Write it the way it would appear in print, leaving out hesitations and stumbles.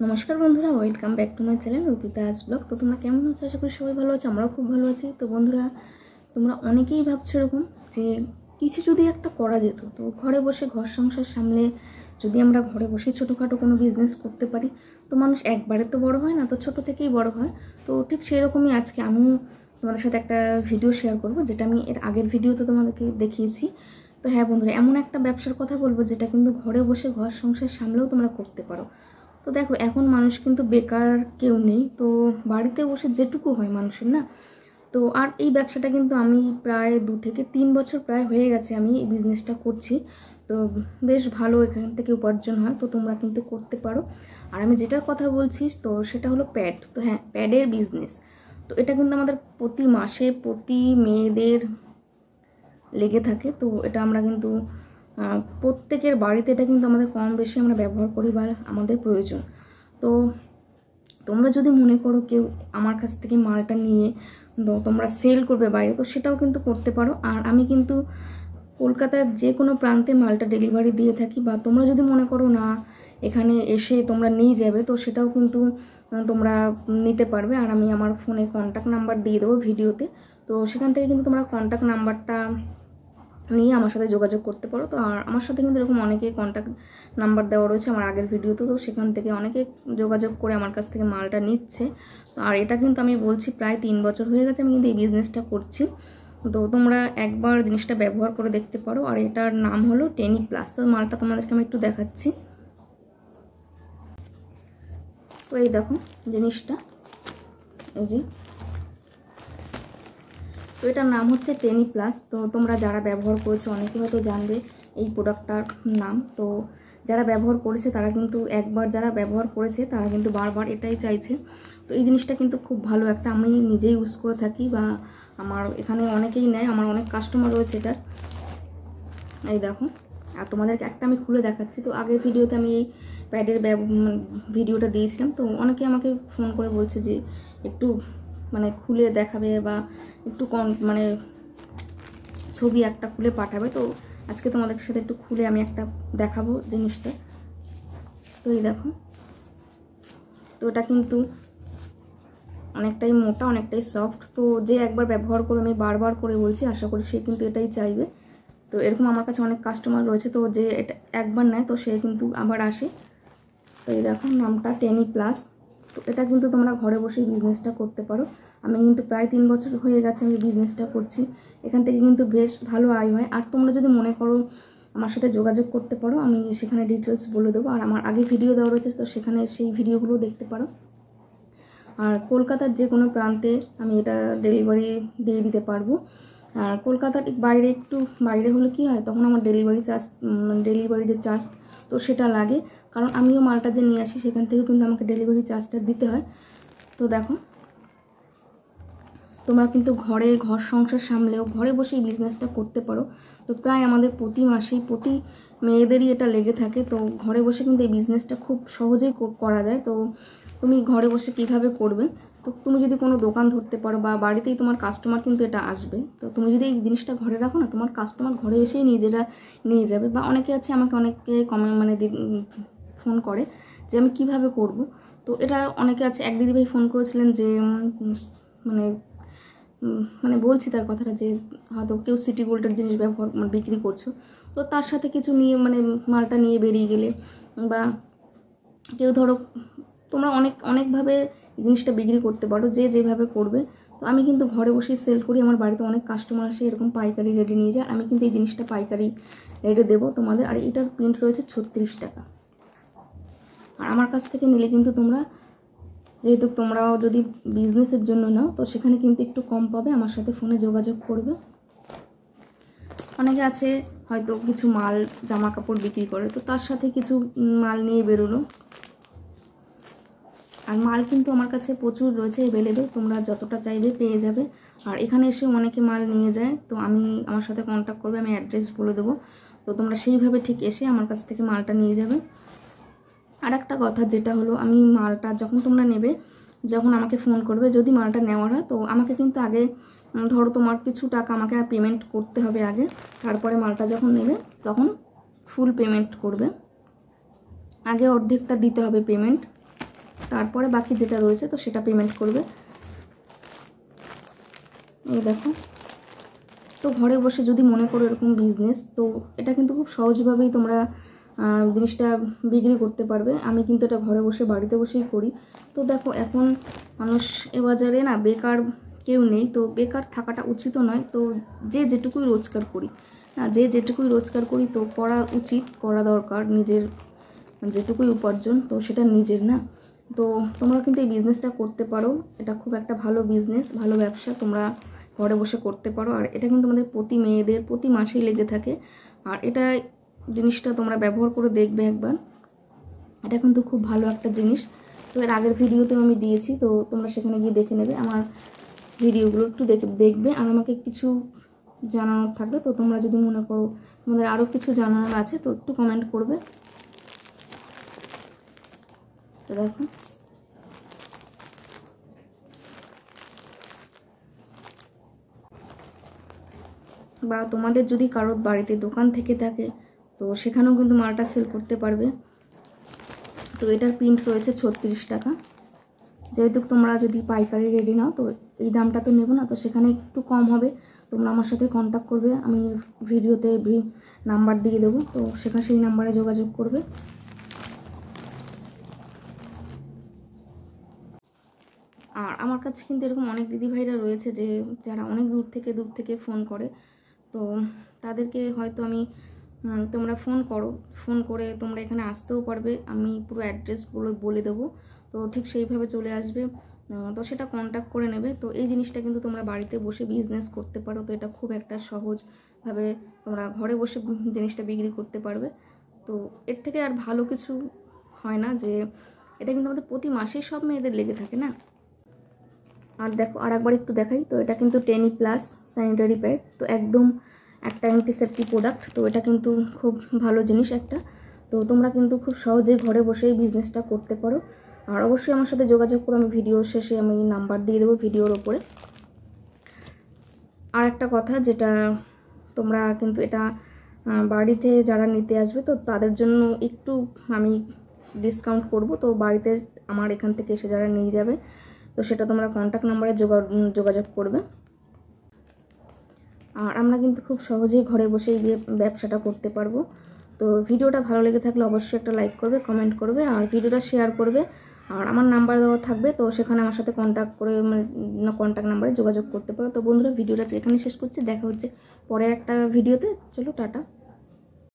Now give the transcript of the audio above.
নমস্কার বন্ধুরা, welcome back to my channel Rupita আজ ব্লগ। তো তোমরা কেমন আছো? আশা করি সবাই ভালো আছো, আমরাও খুব ভালো আছি। তো বন্ধুরা, তোমরা অনেকেই ভাবছো এরকম যে কিছু যদি একটা করা যেত, তো ঘরে বসে ঘর সংসার সামলে যদি আমরা ঘরে বসে ছোটোখাটো কোনো বিজনেস করতে পারি, তো মানুষ একবারে তো বড় হয় না, তো ছোট থেকেই বড় হয়। তো ঠিক সেরকমই আজকে আমি তোমাদের সাথে একটা ভিডিও শেয়ার করব, যেটা আমি এর আগের ভিডিওতে তোমাদেরকে দেখিয়েছি। তো হ্যাঁ বন্ধুরা, এমন একটা ব্যবসার কথা বলবো যেটা কিন্তু ঘরে বসে ঘর সংসার সামলেও তোমরা করতে পারো। তো দেখো, এখন মানুষ কিন্তু বেকার কেউ নেই, তো বাড়িতে বসে যেটুকু হয় মানুষের না। তো আর এই ব্যবসাটা কিন্তু আমি প্রায় 2 থেকে 3 বছর প্রায় হয়ে গেছে আমি এই বিজনেসটা করছি। তো বেশ ভালো এখান থেকে উপার্জন হয়, তো তোমরা কিন্তু করতে পারো। আর আমি যেটার কথা বলছি তো সেটা হলো প্যাড। তো হ্যাঁ, প্যাডের বিজনেস। তো এটা কিন্তু আমাদের প্রতি মাসে প্রতি মেয়েদের লেগে থাকে। তো এটা আমরা কিন্তু প্রত্যেকের বাড়িতে এটা কিন্তু আমাদের কম বেশি আমরা ব্যবহার করি বা আমাদের প্রয়োজন। তো তোমরা যদি মনে করো কেউ আমার কাছ থেকে মালটা নিয়ে তোমরা সেল করবে বাইরে, তো সেটাও কিন্তু করতে পারো। আর আমি কিন্তু কলকাতার যে কোনো প্রান্তে মালটা ডেলিভারি দিয়ে থাকি, বা তোমরা যদি মনে করো না এখানে এসে তোমরা নিয়ে যাবে, তো সেটাও কিন্তু তোমরা নিতে পারবে। আর আমি আমার ফোনে কন্ট্যাক্ট নাম্বার দিয়ে দেবো ভিডিওতে, তো সেখান থেকে কিন্তু তোমরা কন্ট্যাক্ট নাম্বারটা নিয়ে আমার সাথে যোগাযোগ করতে পারো। তো আর আমার সাথে কিন্তু এরকম অনেকেই কন্ট্যাক্ট নাম্বার দেওয়া রয়েছে আমার আগের ভিডিওতে, তো সেখান থেকে অনেকে যোগাযোগ করে আমার কাছ থেকে মালটা নিচ্ছে। তো আর এটা কিন্তু আমি বলছি প্রায় 3 বছর হয়ে গেছে আমি কিন্তু এই বিজনেসটা করছি। তো তোমরা একবার জিনিসটা ব্যবহার করে দেখতে পারো। আর এটার নাম হলো টেনি প্লাস। তো মালটা তোমাদেরকে আমি একটু দেখাচ্ছি। তো এই দেখো জিনিসটা, এই যে, তো এটার নাম হচ্ছে টেনি প্লাস। তো তোমরা যারা ব্যবহার করেছো অনেকে হয়তো জানবে এই প্রোডাক্টটার নাম। তো যারা ব্যবহার করেছে তারা কিন্তু একবার, যারা ব্যবহার করেছে তারা কিন্তু বারবার এটাই চাইছে। তো এই জিনিসটা কিন্তু খুব ভালো একটা, আমি নিজেই ইউজ করে থাকি বা আমার এখানে অনেকেই নেয়, আমার অনেক কাস্টমার রয়েছে এটার। এই দেখো, আর তোমাদেরকে একটা আমি খুলে দেখাচ্ছি। তো আগের ভিডিওতে আমি এই প্যাডের ভিডিওটা দিয়েছিলাম, তো অনেকে আমাকে ফোন করে বলছে যে একটু মানে খুলে দেখাবে বা একটু মানে ছবি একটা খুলে পাঠাবে। তো আজকে তোমাদের সাথে একটু খুলে আমি একটা দেখাবো জিনিসটা। তো এই দেখো, তো এটা কিন্তু অনেকটাই মোটা, অনেকটাই সফট। তো যে একবার ব্যবহার করে, আমি বারবার করে বলছি, আশা করি সে কিন্তু এটাই চাইবে। তো এরকম আমার কাছে অনেক কাস্টমার রয়েছে, তো যে এটা একবার নেয় তো সে কিন্তু আবার আসে। তো এই দেখো নামটা টেনি প্লাস। তো এটা কিন্তু তোমরা ঘরে বসেই বিজনেসটা করতে পারো। আমি কিন্তু প্রায় 3 বছর হয়ে গেছে আমি বিজনেসটা করছি, এখান থেকে কিন্তু বেশ ভালো আয় হয়। আর তোমরা যদি মনে করো আমার সাথে যোগাযোগ করতে পারো, আমি সেখানে ডিটেলস বলে দেবো। আর আমার আগে ভিডিও দেওয়া রয়েছে, তো সেখানে সেই ভিডিওগুলো দেখতে পারো। আর কলকাতার যে কোনো প্রান্তে আমি এটা ডেলিভারি দিয়ে দিতে পারবো। আর কলকাতার বাইরে, একটু বাইরে হলে কি হয়, তখন আমার ডেলিভারি যে চার্জ, তো সেটা লাগে। কারণ আমিও মালটা যে নিয়ে আসি সেখান থেকেও কিন্তু আমাকে ডেলিভারি চার্জটা দিতে হয়। তো দেখো, তোমরা কিন্তু ঘর সংসার সামলেও ঘরে বসেই বিজনেসটা করতে পারো। তো প্রায় আমাদের প্রতি মাসেই প্রতি মেয়েদেরই এটা লেগে থাকে। তো ঘরে বসে কিন্তু এই বিজনেসটা খুব সহজেই করা যায়। তো তুমি ঘরে বসে কিভাবে করবে, তো তুমি যদি কোনো দোকান ধরতে পারো বা বাড়িতেই তোমার কাস্টমার কিন্তু এটা আসবে। তো তুমি যদি এই জিনিসটা ঘরে রাখো না, তোমার কাস্টমার ঘরে এসেই নিজেরা নিয়ে যাবে। বা অনেকে আছে, আমাকে অনেকে কমেন্ট মানে ফোন করে যে আমি কিভাবে করব। তো এটা অনেকে আছে, এক দিদিভাই ফোন করেছিলেন যে মানে মানে বলছি তার কথাটা, যে হয়তো কেউ সিটি গোল্ডের জিনিস ব্যবহার বিক্রি করছো, তো তার সাথে কিছু নিয়ে মানে মালটা নিয়ে বেরিয়ে গেলে, বা কেউ ধরো তোমরা অনেকভাবে জিনিসটা বিক্রি করতে পারো, যে যেভাবে করবে। তো আমি কিন্তু ঘরে বসেই সেল করি, আমার বাড়িতে অনেক কাস্টমার আসে এরকম পাইকারি রেটে নিয়ে যায়। আমি কিন্তু এই জিনিসটা পাইকারি রেটে দেবো তোমাদের। আর এটার প্রিন্ট রয়েছে 36 টাকা। আর আমার কাছ থেকে নিলে কিন্তু তোমরা, যেহেতু তোমরাও যদি বিজনেসের জন্য নাও, তো সেখানে কিন্তু একটু কম পাবে। আমার সাথে ফোনে যোগাযোগ করবে। অনেকে আছে হয়তো কিছু মাল জামা কাপড় বিক্রি করে, তো তার সাথে কিছু মাল নিয়ে বেরোলো। আর মাল কিন্তু আমার কাছে প্রচুর রয়েছে অ্যাভেলেবেল, তোমরা যতটা চাইবে পেয়ে যাবে। আর এখানে এসে অনেকে মাল নিয়ে যায়, তো আমার সাথে কন্ট্যাক্ট করবে, আমি অ্যাড্রেস বলে দেবো। তো তোমরা সেইভাবে ঠিক এসে আমার কাছ থেকে মালটা নিয়ে যাবে। আর একটা কথা যেটা হলো, আমি মালটা যখন তোমরা নেবে, যখন আমাকে ফোন করবে, যদি মালটা নেওয়ার হয়, তো আমাকে কিন্তু আগে ধরো তোমার কিছু টাকা আমাকে পেমেন্ট করতে হবে আগে। তারপরে মালটা যখন নেবে তখন ফুল পেমেন্ট করবে। আগে অর্ধেকটা দিতে হবে পেমেন্ট। তারপরে বাকি যেটা রয়েছে তো সেটা পেমেন্ট করবে। এই দেখো, তো ঘরে বসে যদি মনে করো এরকম বিজনেস, তো এটা কিন্তু খুব সহজভাবেই তোমরা জিনিসটা বিক্রি করতে পারবে। আমি কিন্তু এটা ঘরে বসে বাড়িতে বসেই করি। তো দেখো, এখন মানুষ এ বাজারে না বেকার কেউ নেই, তো বেকার থাকাটা উচিত নয়। তো যে যেটুকুই রোজগার করি তো করা উচিত, করা দরকার, নিজের যেটুকুই উপার্জন তো সেটা নিজের না। তো তোমরা কিন্তু এই বিজনেসটা করতে পারো, এটা খুব একটা ভালো বিজনেস, ভালো ব্যবসা, তোমরা ঘরে বসে করতে পারো। আর এটা কিন্তু আমাদের প্রতি মেয়েদের প্রতি মাসেই লেগে থাকে। আর এটা জিনিসটা তোমরা ব্যবহার করে দেখবে একবার, এটা কিন্তু খুব ভালো একটা জিনিস। তো এর আগের ভিডিওতেও আমি দিয়েছি, তো তোমরা সেখানে গিয়ে দেখে নেবে আমার ভিডিওগুলো, একটু দেখবে। আর আমাকে কিছু জানানোর থাকলে, তো তোমরা যদি মনে করো তোমাদের আরও কিছু জানানোর আছে, তো একটু কমেন্ট করবে। তো দেখো, বা তোমাদের যদি কারোর বাড়িতে দোকান থেকে থাকে, তো সেখানেও কিন্তু মালটা সেল করতে পারবে। তো এটার প্রিন্ট রয়েছে 36 টাকা। যেহেতু তোমরা যদি পাইকারি রেডি নাও, তো এই দামটা তো নেব না, তো সেখানে একটু কম হবে। তোমরা আমার সাথে কন্ট্যাক্ট করবে, আমি ভিডিওতে নাম্বার দিয়ে দেবো, তো সেখানে সেই নাম্বারে যোগাযোগ করবে। আর আমার কাছে কিন্তু এরকম অনেক দিদিভাইরা রয়েছে যে যারা অনেক দূর থেকে ফোন করে। তো তাদেরকে হয়তো আমি তোমরা ফোন করে তোমরা এখানে আসতেও পারবে, আমি পুরো অ্যাড্রেস বলে দেবো, তো ঠিক সেইভাবে চলে আসবে। তো সেটা কন্ট্যাক্ট করে নেবে। তো এই জিনিসটা কিন্তু তোমরা বাড়িতে বসে বিজনেস করতে পারো। তো এটা খুব একটা সহজভাবে তোমরা ঘরে বসে জিনিসটা বিক্রি করতে পারবে। তো এর থেকে আর ভালো কিছু হয় না, যে এটা কিন্তু আমাদের প্রতি মাসেই সব মেয়েদের লেগে থাকে না। আর দেখো, আর একবার একটু দেখাই, তো এটা কিন্তু 10+ স্যানিটারি প্যাড, তো একদম একটা অ্যান্টিসেপ্টিক প্রোডাক্ট। তো এটা কিন্তু খুব ভালো জিনিস একটা। তো তোমরা কিন্তু খুব সহজেই ঘরে বসেই বিজনেসটা করতে পারো। আর অবশ্যই আমার সাথে যোগাযোগ করো, আমি ভিডিও শেষে আমি নাম্বার দিয়ে দেবো ভিডিওর ওপরে। আর একটা কথা, যেটা তোমরা কিন্তু এটা বাড়িতে যারা নিতে আসবে, তো তাদের জন্য একটু আমি ডিসকাউন্ট করব। তো বাড়িতে আমার এখান থেকে এসে যারা নিয়ে যাবে, তো সেটা তোমরা কন্ট্যাক্ট নাম্বারে যোগাযোগ করবে। আর আমরা কিন্তু খুব সহজেই ঘরে বসেই ব্যবসাটা করতে পারবো। তো ভিডিওটা ভালো লেগে থাকলে অবশ্যই একটা লাইক করবে, কমেন্ট করবে, আর ভিডিওটা শেয়ার করবে। আর আমার নাম্বার দেওয়া থাকবে, তো সেখানে আমার সাথে কন্ট্যাক্ট করে কন্ট্যাক্ট নাম্বারে যোগাযোগ করতে পারো। তো বন্ধুরা, ভিডিওটা এখানে শেষ করছি, দেখা হচ্ছে পরের একটা ভিডিওতে। চলো, টাটা।